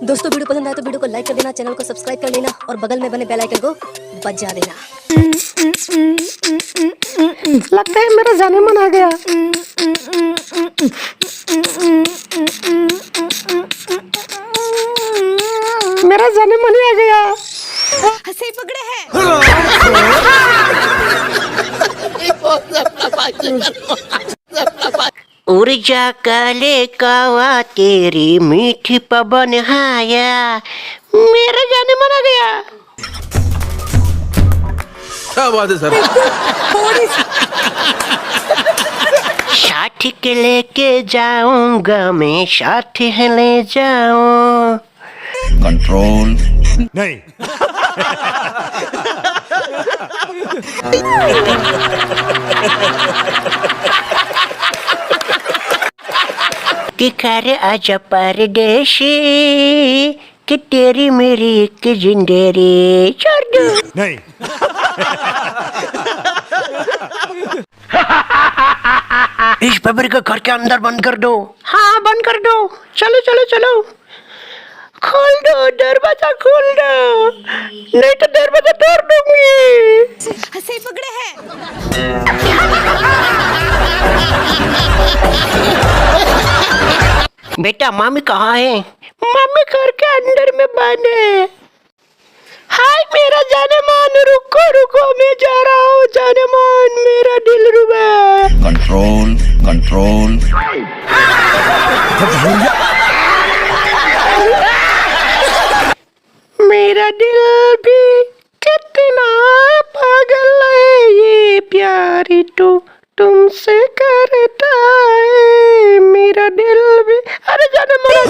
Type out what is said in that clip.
दोस्तों वीडियो पसंद आए तो वीडियो को लाइक कर देना, चैनल को सब्सक्राइब कर लेना और बगल में बने बेल आइकन को बजा देना। लगता है मेरा जाने मन आ गया। मेरा जाने मन ही आ गया। हंसी पकड़े हैं। ऊर्जा काले कावा तेरी मीठी पवन हाया, मेरा जाने मन आ गया। क्या बात है सर। साथ के लेके जाऊंगा मैं, साथ है ले जाऊं। कंट्रोल नहीं। कि करे आजा परदेशी, कि तेरी मेरी एक जिंदगी छोड़ दो। नहीं। इस पेपर को घर के अंदर बंद कर दो। हाँ बंद कर दो। चलो चलो चलो, खोल दो दरवाजा, खोल दो, नहीं तो दरवाजा तोड़ दूंगी। हंसी पकड़े हैं। बेटा मामी कहाँ है? मामी घर के अंदर में बंद है। हाय मेरा जाने मान, रुको रुको, मैं जा रहा हूँ जाने मान, मेरा दिल रुबा। कंट्रोल कंट्रोल मेरा दिल भी कितना पागल है, ये प्यारी तो तुमसे करता है, मेरा दिल भी। अरे जाने मारा।